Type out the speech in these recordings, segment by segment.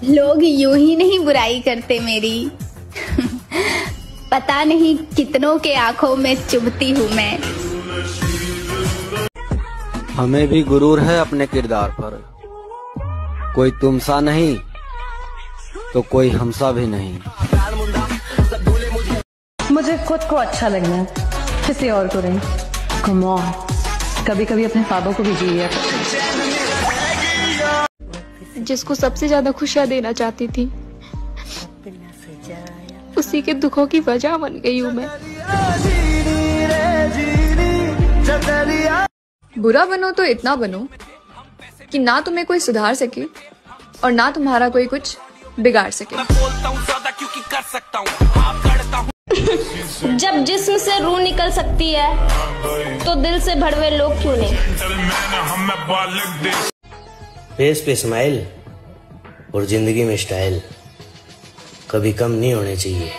लोग यूं ही नहीं बुराई करते मेरी। पता नहीं कितनों के आंखों में चुभती हूँ मैं। हमें भी गुरूर है अपने किरदार पर, कोई तुमसा नहीं तो कोई हमसा भी नहीं। मुझे खुद को अच्छा लगना है, किसी और को नहीं। कम ऑन, कभी कभी अपने ख्वाबों को भी जिए। जिसको सबसे ज्यादा खुशियाँ देना चाहती थी, उसी के दुखों की वजह बन गई हूँ मैं। बुरा बनो तो इतना बनो कि ना तुम्हें कोई सुधार सके और ना तुम्हारा कोई कुछ बिगाड़ सके। जब जिस्म से रूह निकल सकती है तो दिल से भड़वे लोग क्यों नहीं। फेस पे स्माइल और जिंदगी में स्टाइल कभी कम नहीं होने चाहिए।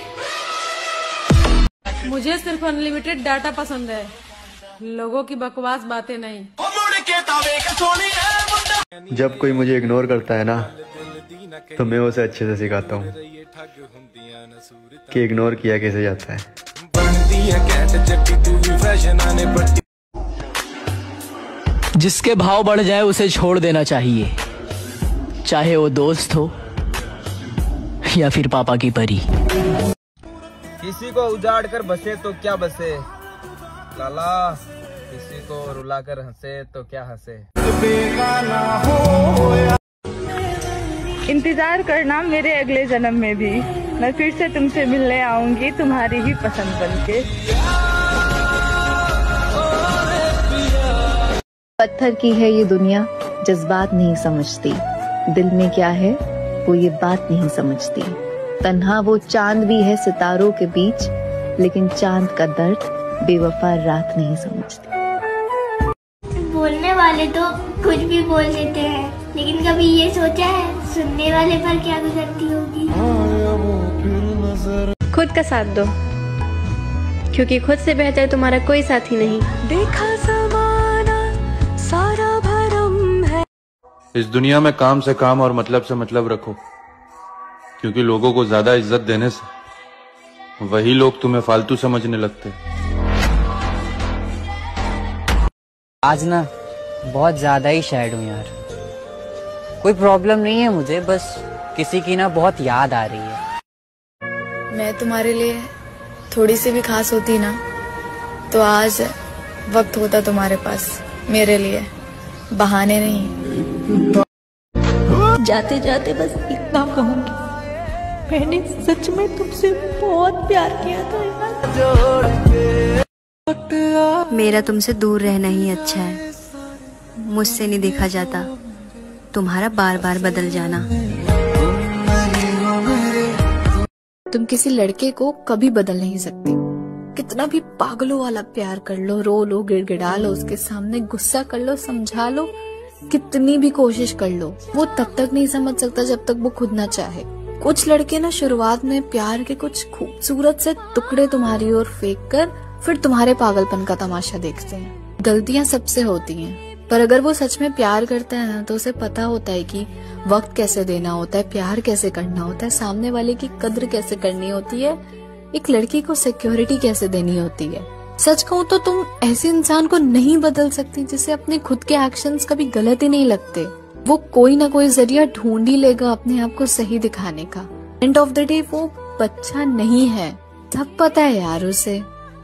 मुझे सिर्फ अनलिमिटेड डाटा पसंद है, लोगों की बकवास बातें नहीं। जब कोई मुझे इग्नोर करता है ना, तो मैं उसे अच्छे से सिखाता हूँ कि इग्नोर किया कैसे जाता है। जिसके भाव बढ़ जाए उसे छोड़ देना चाहिए, चाहे वो दोस्त हो या फिर पापा की परी। किसी को उजाड़ कर बसे तो क्या बसे लाला, किसी को रुला कर हंसे तो क्या हंसे। इंतजार करना मेरे अगले जन्म में भी, मैं फिर से तुमसे मिलने आऊंगी तुम्हारी ही पसंद बनके। पत्थर की है ये दुनिया, जज्बात नहीं समझती। दिल में क्या है वो ये बात नहीं समझती। तन्हा वो चांद भी है सितारों के बीच, लेकिन चांद का दर्द बेवफा रात नहीं समझती। बोलने वाले तो कुछ भी बोल देते हैं, लेकिन कभी ये सोचा है सुनने वाले पर क्या गुजरती होगी। खुद का साथ दो, क्योंकि खुद से बेहतर तुम्हारा कोई साथी नहीं। देखा ज़माना सारा भरम है। इस दुनिया में काम से काम और मतलब से मतलब रखो, क्योंकि लोगों को ज्यादा इज्जत देने से वही लोग तुम्हें फालतू समझने लगते। आज ना बहुत ज्यादा ही सैड हूँ यार। कोई प्रॉब्लम नहीं है मुझे, बस किसी की ना बहुत याद आ रही है। मैं तुम्हारे लिए थोड़ी सी भी खास होती ना, तो आज वक्त होता तुम्हारे पास मेरे लिए, बहाने नहीं। जाते जाते बस इतना कहूँगी, मैंने सच में तुमसे बहुत प्यार किया था यार। मेरा तुमसे दूर रहना ही अच्छा है। मुझसे नहीं देखा जाता तुम्हारा बार बार बदल जाना। तुम किसी लड़के को कभी बदल नहीं सकती। कितना भी पागलों वाला प्यार कर लो, रो लो, गिड़गिड़ा लो, उसके सामने गुस्सा कर लो, समझा लो, कितनी भी कोशिश कर लो, वो तब तक नहीं समझ सकता जब तक वो खुद ना चाहे। कुछ लड़के ना शुरुआत में प्यार के कुछ खूबसूरत से टुकड़े तुम्हारी ओर फेंक कर फिर तुम्हारे पागलपन का तमाशा देखते हैं। गलतियां सबसे होती हैं, पर अगर वो सच में प्यार करता है ना, तो उसे पता होता है कि वक्त कैसे देना होता है, प्यार कैसे करना होता है, सामने वाले की कद्र कैसे करनी होती है, एक लड़की को सिक्योरिटी कैसे देनी होती है। सच कहूँ तो तुम ऐसे इंसान को नहीं बदल सकती जिसे अपने खुद के एक्शंस कभी गलत ही नहीं लगते। वो कोई ना कोई जरिया ढूंढ ही लेगा अपने आप को सही दिखाने का। एंड ऑफ द डे वो बच्चा नहीं है, सब पता है यार उसे।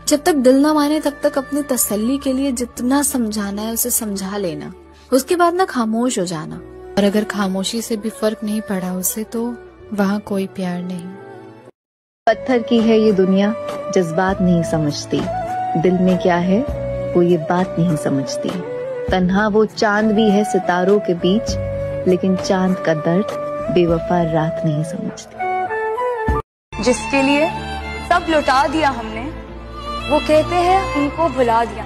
जब तक दिल ना माने तब तक अपनी तसल्ली के लिए जितना समझाना है उसे समझा लेना, उसके बाद ना खामोश हो जाना। और अगर खामोशी से भी फर्क नहीं पड़ा उसे, तो वहाँ कोई प्यार नहीं। पत्थर की है ये दुनिया, जज्बात नहीं समझती। दिल में क्या है वो ये बात नहीं समझती। तन्हा वो चांद भी है सितारों के बीच, लेकिन चांद का दर्द बेवफा रात नहीं समझती। जिसके लिए सब लुटा दिया हमने, वो कहते हैं उनको भुला दिया।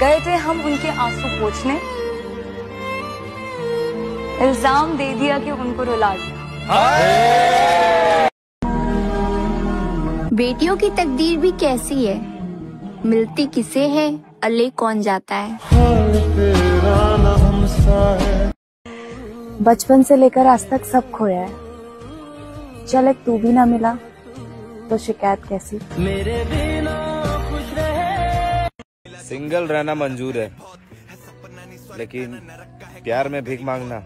गए थे हम उनके आंसू पोंछने, इल्जाम दे दिया कि उनको रुला दिया। बेटियों की तकदीर भी कैसी है, मिलती किसे है अल्ले कौन जाता है। बचपन से लेकर आज तक सब खोया है, चल एक तू भी ना मिला तो शिकायत कैसी। सिंगल रहना मंजूर है, लेकिन प्यार में भीख मांगना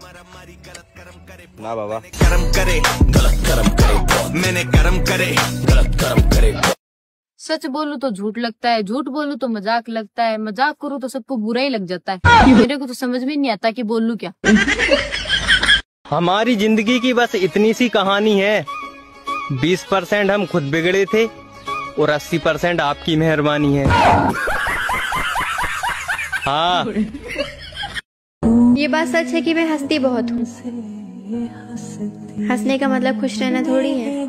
ना बाबा। करम करे गलत कर्म करे, मैंने कर्म करे गलत कर्म करे। सच बोलूं तो झूठ लगता है, झूठ बोलूं तो मजाक लगता है, मजाक करूं तो सबको बुरा ही लग जाता है। मेरे को तो समझ में नहीं आता कि बोलूं क्या। हमारी जिंदगी की बस इतनी सी कहानी है। 20% हम खुद बिगड़े थे और 80% आपकी मेहरबानी है। हाँ, ये बात सच है कि मैं हंसती बहुत हूँ। हंसने का मतलब खुश रहना थोड़ी है।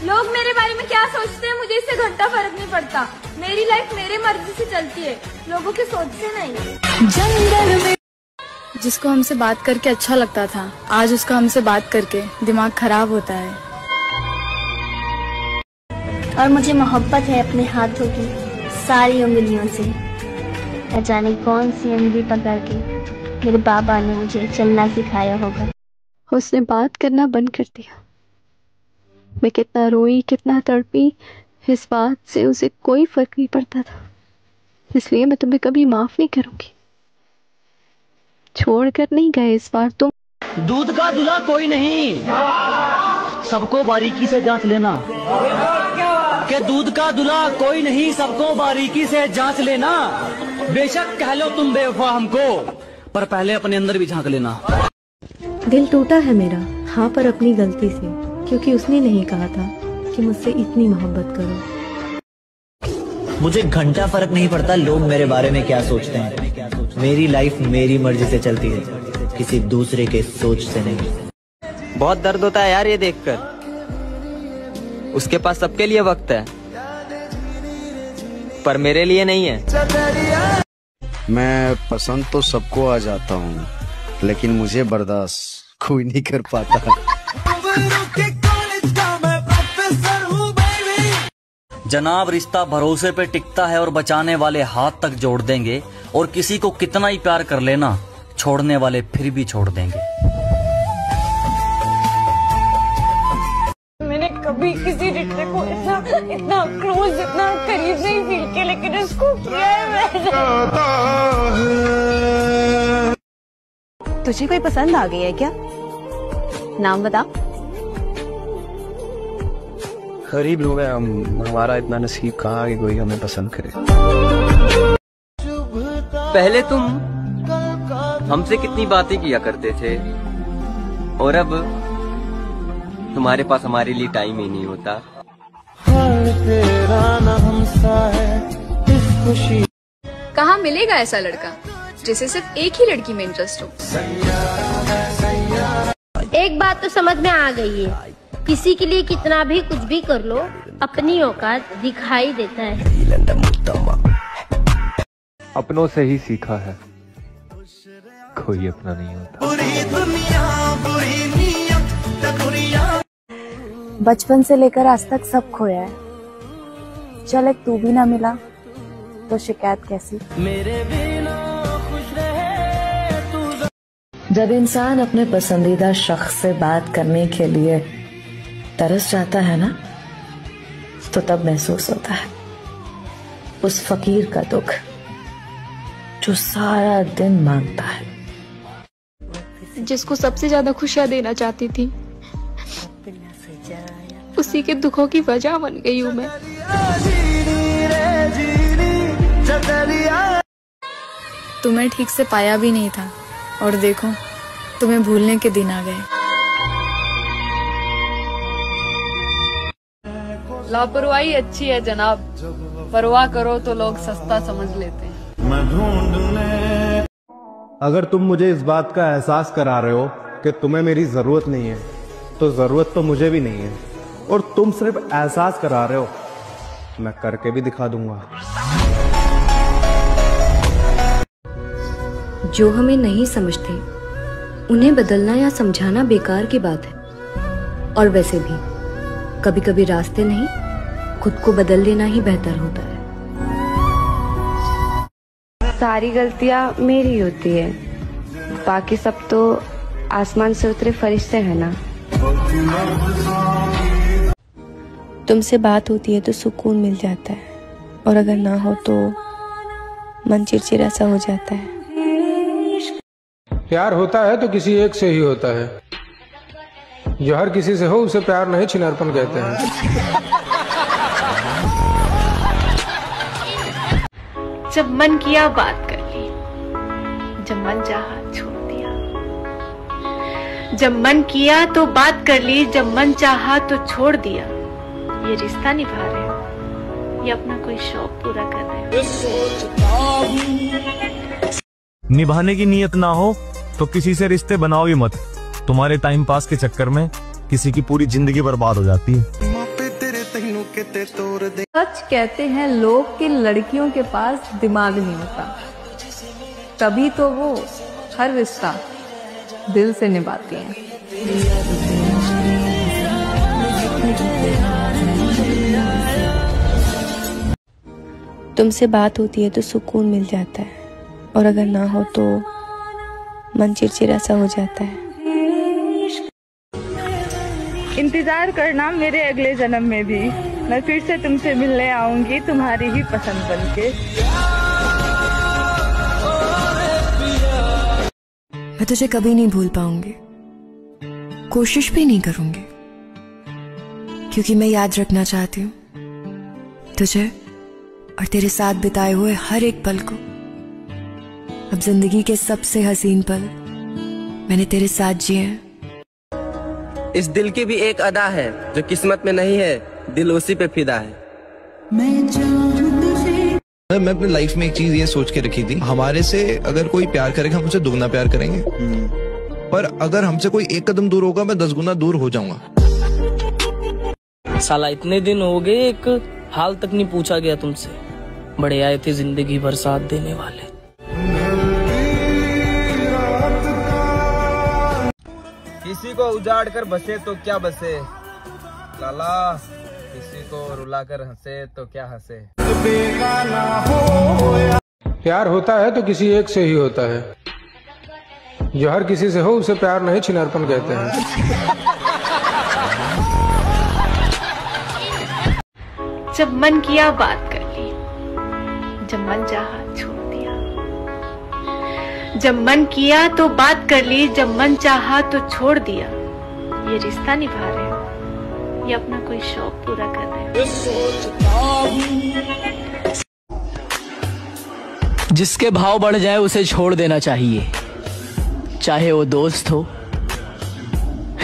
लोग मेरे बारे में क्या सोचते हैं मुझे इससे घंटा फर्क नहीं पड़ता। मेरी लाइफ मेरे मर्जी से चलती है, लोगों की सोच से नहीं। जंगल में जिसको हमसे बात करके अच्छा लगता था, आज उसका हमसे बात करके दिमाग खराब होता है। और मुझे मोहब्बत है अपने हाथों की सारी उंगलियों से। न जाने कौन सी उंगली पकड़ के मेरे बाबा ने मुझे चलना सिखाया होगा। उसने बात करना बंद कर दिया। मैं कितना रोई, कितना तड़पी, इस बात से उसे कोई फर्क नहीं पड़ता था। इसलिए मैं तुम्हें कभी माफ नहीं करूंगी। छोड़कर नहीं गए इस बार तुम। दूध का दूल्हा कोई नहीं, सबको बारीकी से जांच लेना। कि दूध का दूल्हा कोई नहीं, सबको बारीकी से जांच लेना। बेशक कह लो तुम बेवफा हमको, पर पहले अपने अंदर भी झांक लेना। दिल टूटा है मेरा, हाँ, पर अपनी गलती से, क्योंकि उसने नहीं कहा था कि मुझसे इतनी मोहब्बत करो। मुझे घंटा फर्क नहीं पड़ता लोग मेरे बारे में क्या सोचते हैं। मेरी लाइफ मेरी मर्जी से चलती है, किसी दूसरे के सोच से नहीं। बहुत दर्द होता है यार ये देखकर। उसके पास सबके लिए वक्त है, पर मेरे लिए नहीं है। मैं पसंद तो सबको आ जाता हूँ, लेकिन मुझे बर्दाश्त कोई नहीं कर पाता। जनाब, रिश्ता भरोसे पे टिकता है और बचाने वाले हाथ तक जोड़ देंगे, और किसी को कितना ही प्यार कर लेना, छोड़ने वाले फिर भी छोड़ देंगे। मैंने कभी किसी रिश्ते को इतना क्लोज, इतना करीब नहीं फील किया, लेकिन इसको किया है मैंने। तुझे कोई पसंद आ गई है क्या? नाम बता। गरीब लोग हैं हम, हमारा इतना नसीब कहाँ कि कोई हमें पसंद करे। पहले तुम हमसे कितनी बातें किया करते थे, और अब तुम्हारे पास हमारे लिए टाइम ही नहीं होता। कहाँ मिलेगा ऐसा लड़का जिसे सिर्फ एक ही लड़की में इंटरेस्ट हो। एक बात तो समझ में आ गई है, किसी के लिए कितना भी कुछ भी कर लो, अपनी औकात दिखाई देता है। अपनों से ही सीखा है, कोई अपना नहीं होता। बचपन से लेकर आज तक सब खोया है। चल एक तू भी ना मिला तो शिकायत कैसी। जब इंसान अपने पसंदीदा शख्स से बात करने के लिए तरस जाता है ना, तो तब महसूस होता है उस फकीर का दुख जो सारा दिन मांगता है। जिसको सबसे ज्यादा खुशियां देना चाहती थी, उसी के दुखों की वजह बन गई हूँ मैं। तुम्हें ठीक से पाया भी नहीं था, और देखो तुम्हें भूलने के दिन आ गए। लापरवाही अच्छी है जनाब, परवाह करो तो लोग सस्ता समझ लेते हैं। अगर तुम मुझे इस बात का एहसास करा रहे हो कि तुम्हें मेरी जरूरत नहीं है, तो जरूरत तो मुझे भी नहीं है, और तुम सिर्फ एहसास करा रहे हो, मैं करके भी दिखा दूंगा। जो हमें नहीं समझते उन्हें बदलना या समझाना बेकार की बात है। और वैसे भी कभी कभी रास्ते नहीं, खुद को बदल लेना ही बेहतर होता है। सारी गलतियां मेरी होती है, बाकी सब तो आसमान से उतरे फरिश्ते हैं ना। तुमसे बात होती है तो सुकून मिल जाता है, और अगर ना हो तो मन चिड़चिड़ा सा हो जाता है। प्यार होता है तो किसी एक से ही होता है, जो हर किसी से हो उसे प्यार नहीं छिनारपन कहते हैं। जब मन किया बात कर ली, जब मन चाहा छोड़ दिया। जब मन किया तो बात कर ली, जब मन चाहा तो छोड़ दिया। ये रिश्ता निभा रहे हो या अपना कोई शौक पूरा कर रहे हो? निभाने की नीयत ना हो तो किसी से रिश्ते बनाओ ही मत। तुम्हारे टाइम पास के चक्कर में किसी की पूरी जिंदगी बर्बाद हो जाती है। सच कहते हैं लोग कि लड़कियों के पास दिमाग नहीं होता, तभी तो वो हर रिश्ता दिल से निभाती हैं। तुमसे बात होती है तो सुकून मिल जाता है, और अगर ना हो तो मन चिड़चिड़ा सा हो जाता है। इंतजार करना मेरे अगले जन्म में भी, मैं फिर से तुमसे मिलने आऊंगी तुम्हारी ही पसंद बनके। मैं तुझे कभी नहीं भूल पाऊंगी, कोशिश भी नहीं करूंगी, क्योंकि मैं याद रखना चाहती हूँ तुझे और तेरे साथ बिताए हुए हर एक पल को। अब जिंदगी के सबसे हसीन पल मैंने तेरे साथ जिए हैं। इस दिल की भी एक अदा है, जो किस्मत में नहीं है, दिल उसी पे फिदा है। मैं अपनी लाइफ में एक चीज ये सोच के रखी थी, हमारे से अगर कोई प्यार करेगा हम उसे दुगना प्यार करेंगे, पर अगर हमसे कोई एक कदम दूर होगा मैं 10 गुना दूर हो जाऊंगा। साला इतने दिन हो गए, एक हाल तक नहीं पूछा गया तुमसे। बड़े आए थे जिंदगी भर साथ देने वाले। किसी को उजाड़ कर बसे तो क्या बसे लाला, किसी को रुला कर हंसे तो क्या हंसे। प्यार होता है तो किसी एक से ही होता है, जो हर किसी से हो उसे प्यार नहीं छिनारपन कहते हैं। जब मन किया बात कर ली, जब मन चाहा छोड़ दिया। जब मन किया तो बात कर ली, जब मन चाहा तो छोड़ दिया। ये रिश्ता निभा रहे हो या अपना कोई शौक पूरा कर रहे हो? जिसके भाव बढ़ जाए उसे छोड़ देना चाहिए, चाहे वो दोस्त हो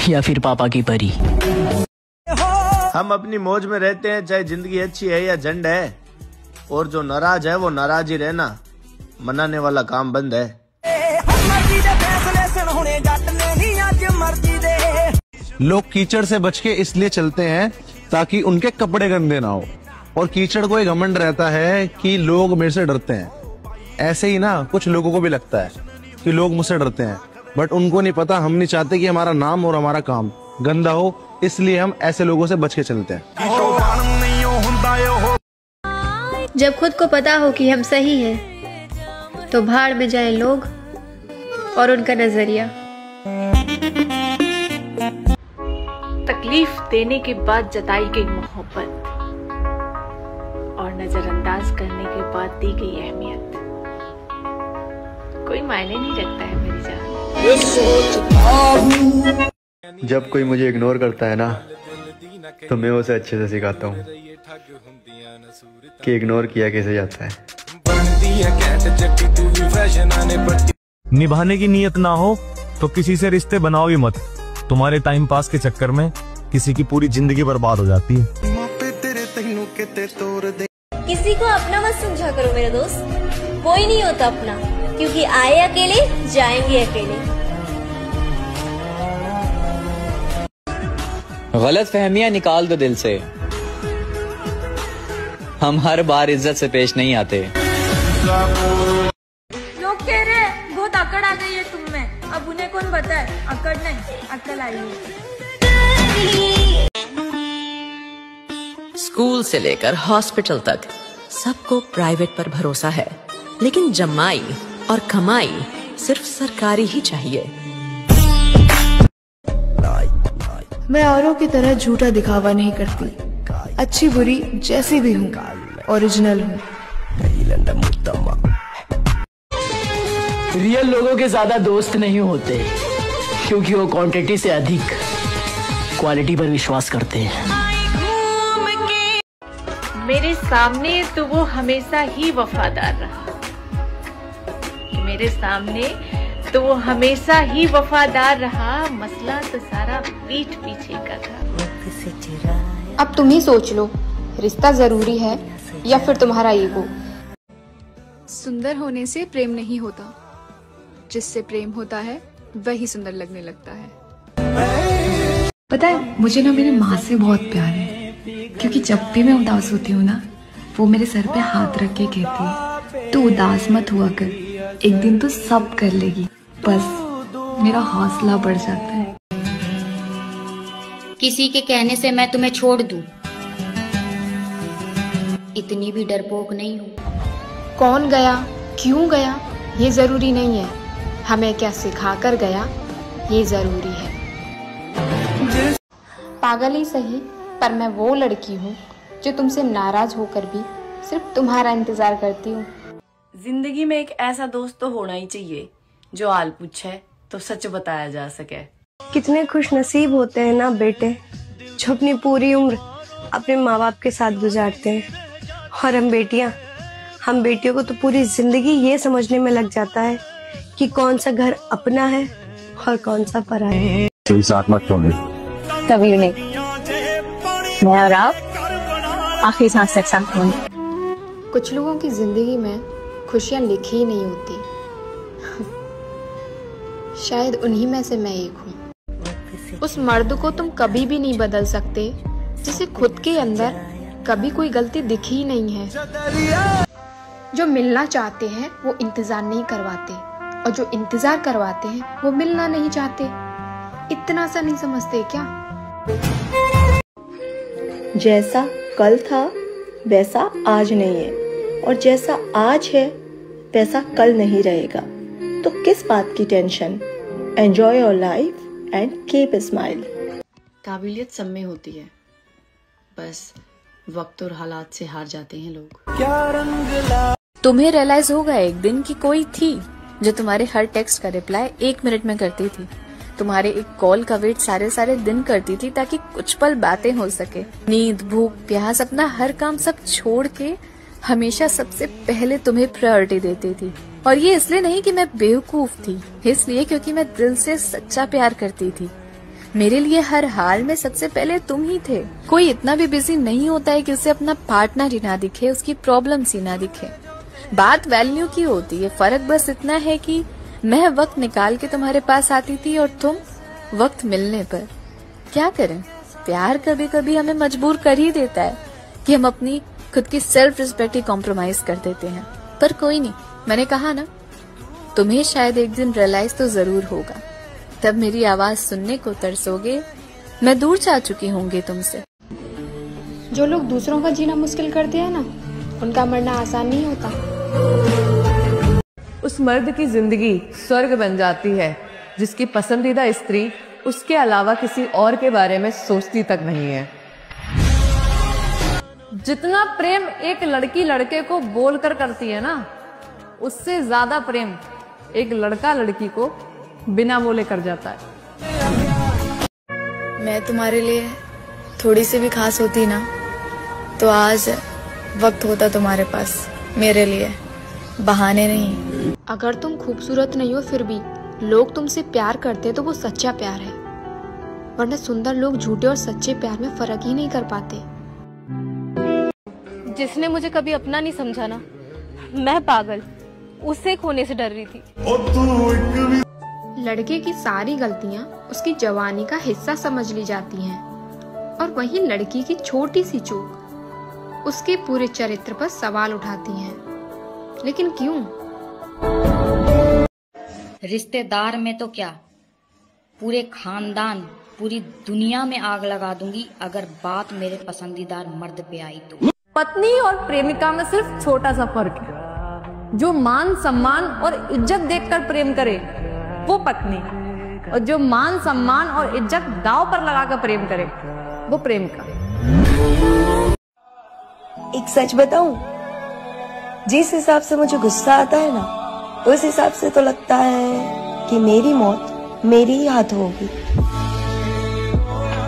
या फिर पापा की परी। हम अपनी मौज में रहते हैं, चाहे जिंदगी अच्छी है या झंड है, और जो नाराज है वो नाराज ही रहना, मनाने वाला काम बंद है। लोग कीचड़ से बच के इसलिए चलते हैं ताकि उनके कपड़े गंदे ना हो, और कीचड़ को एक घमंड रहता है कि लोग मेरे से डरते हैं। ऐसे ही ना कुछ लोगों को भी लगता है कि लोग मुझसे डरते हैं, बट उनको नहीं पता हम नहीं चाहते कि हमारा नाम और हमारा काम गंदा हो, इसलिए हम ऐसे लोगों से बच के चलते हैं। जब खुद को पता हो कि हम सही हैं, तो भाड़ में जाए लोग और उनका नजरिया। तकलीफ देने के बाद जताई गई मोहब्बत और नजरअंदाज करने के बाद दी गई अहमियत कोई मायने नहीं रखता है मेरी जान। जब कोई मुझे इग्नोर करता है ना, तो मैं उसे अच्छे से सिखाता हूँ कि इग्नोर किया कैसे जाता है। निभाने की नीयत ना हो तो किसी से रिश्ते बनाओ ही मत। तुम्हारे टाइम पास के चक्कर में किसी की पूरी जिंदगी बर्बाद हो जाती है। किसी को अपना मत समझा करो मेरे दोस्त, कोई नहीं होता अपना, क्योंकि आए अकेले जाएंगे अकेले। गलत फहमियां निकाल दो दिल से, हम हर बार इज्जत से पेश नहीं आते। लोग कह रहे हैं बहुत अकड़ आ गई है तुम में, अब उन्हें कौन बताए अकड़ नहीं अकल आई है। स्कूल से लेकर हॉस्पिटल तक सबको प्राइवेट पर भरोसा है, लेकिन जमाई और कमाई सिर्फ सरकारी ही चाहिए। मैं औरों की तरह झूठा दिखावा नहीं करती, अच्छी बुरी जैसी भी हूँ, ओरिजिनल हूँ। रियल लोगों के ज्यादा दोस्त नहीं होते, क्योंकि वो क्वांटिटी से अधिक क्वालिटी पर विश्वास करते हैं। मेरे सामने तो वो हमेशा ही वफादार रहा, मेरे सामने तो वो हमेशा ही वफादार रहा, मसला तो सारा पीठ पीछे का था। अब तुम ही सोच लो, रिश्ता जरूरी है या फिर तुम्हारा ईगो। सुंदर होने से प्रेम नहीं होता, जिससे प्रेम होता है वही सुंदर लगने लगता है। पता है, मुझे ना मेरी माँ से बहुत प्यार है, क्योंकि जब भी मैं उदास होती हूँ ना, वो मेरे सर पे हाथ रख के कहती है, तू उदास मत हुआ कर, एक दिन तो सब कर लेगी। बस मेरा हौसला बढ़ जाता है। किसी के कहने से मैं तुम्हें छोड़ दूं, इतनी भी डरपोक नहीं हूँ। कौन गया, क्यों गया, ये जरूरी नहीं है, हमें क्या सिखा कर गया ये जरूरी है। पागल ही सही, पर मैं वो लड़की हूँ जो तुमसे नाराज होकर भी सिर्फ तुम्हारा इंतजार करती हूँ। जिंदगी में एक ऐसा दोस्त तो होना ही चाहिए जो आल पूछे तो सच बताया जा सके। कितने खुश नसीब होते हैं ना बेटे, जो अपनी पूरी उम्र अपने माँ बाप के साथ गुजारते हैं। और हम बेटियों को तो पूरी जिंदगी ये समझने में लग जाता है कि कौन सा घर अपना है और कौन सा पराया है। साथ मत छोड़ो। कभी नहीं, मैं और आप आखिरी सांस तक साथ होंगे। कुछ लोगों की जिंदगी में खुशियां लिखी ही नहीं होती, शायद उन्हीं में से मैं एक हूँ। उस मर्द को तुम कभी भी नहीं बदल सकते जिसे खुद के अंदर कभी कोई गलती दिखी ही नहीं है। जो मिलना चाहते हैं वो इंतजार नहीं करवाते, और जो इंतजार करवाते हैं वो मिलना नहीं चाहते। इतना सा नहीं समझते क्या? जैसा कल था वैसा आज नहीं है, और जैसा आज है वैसा कल नहीं रहेगा। तो किस बात की tension? Enjoy your life and keep a smile. काबिलियत सब में होती है, बस वक्त और हालात से हार जाते हैं लोग। तुम्हें रियलाइज होगा एक दिन कि कोई थी जो तुम्हारे हर टेक्स्ट का रिप्लाई 1 मिनट में करती थी, तुम्हारे एक कॉल का वेट सारे दिन करती थी ताकि कुछ पल बातें हो सके। नींद, भूख, प्यास, अपना हर काम सब छोड़ के हमेशा सबसे पहले तुम्हें प्रायोरिटी देती थी। और ये इसलिए नहीं कि मैं बेवकूफ थी, इसलिए क्योंकि मैं दिल से सच्चा प्यार करती थी। मेरे लिए हर हाल में सबसे पहले तुम ही थे। कोई इतना भी बिजी नहीं होता है कि उसे अपना पार्टनर ही ना दिखे, उसकी प्रॉब्लम्स ही ना दिखे। बात वैल्यू की होती है, फर्क बस इतना है कि मैं वक्त निकाल के तुम्हारे पास आती थी और तुम वक्त मिलने पर। क्या करें, प्यार कभी कभी हमें मजबूर कर ही देता है कि हम अपनी खुद की सेल्फ रिस्पेक्ट ही कॉम्प्रोमाइज कर देते हैं। पर कोई नहीं, मैंने कहा ना, तुम्हें शायद एक दिन रियलाइज तो जरूर होगा, तब मेरी आवाज सुनने को तरसोगे। मैं दूर जा चुकी होंगी तुमसे। जो लोग दूसरों का जीना मुश्किल करते हैं ना, उनका मरना आसान नहीं होता। उस मर्द की जिंदगी स्वर्ग बन जाती है जिसकी पसंदीदा स्त्री उसके अलावा किसी और के बारे में सोचती तक नहीं है। जितना प्रेम एक लड़की लड़के को बोलकर करती है ना, उससे ज्यादा प्रेम एक लड़का लड़की को बिना बोले कर जाता है। मैं तुम्हारे लिए थोड़ी सी भी खास होती ना, तो आज वक्त होता तुम्हारे पास मेरे लिए, बहाने नहीं। अगर तुम खूबसूरत नहीं हो फिर भी लोग तुमसे प्यार करते तो वो सच्चा प्यार है, वरना सुंदर लोग झूठे और सच्चे प्यार में फर्क ही नहीं कर पाते। जिसने मुझे कभी अपना नहीं समझा ना, मैं पागल उसे खोने से डर रही थी। लड़के की सारी गलतियां उसकी जवानी का हिस्सा समझ ली जाती हैं, और वहीं लड़की की छोटी सी चूक उसके पूरे चरित्र पर सवाल उठाती हैं। लेकिन क्यों? रिश्तेदार में तो क्या, पूरे खानदान, पूरी दुनिया में आग लगा दूंगी अगर बात मेरे पसंदीदा मर्द पे आई तो। पत्नी और प्रेमिका में सिर्फ छोटा सा फर्क है। जो मान सम्मान और इज्जत देखकर प्रेम करे वो पत्नी, और जो मान सम्मान और इज्जत दांव पर लगाकर प्रेम करे वो प्रेम का। एक सच बताऊं, जिस हिसाब से मुझे गुस्सा आता है ना, उस हिसाब से तो लगता है कि मेरी मौत मेरे ही हाथ होगी।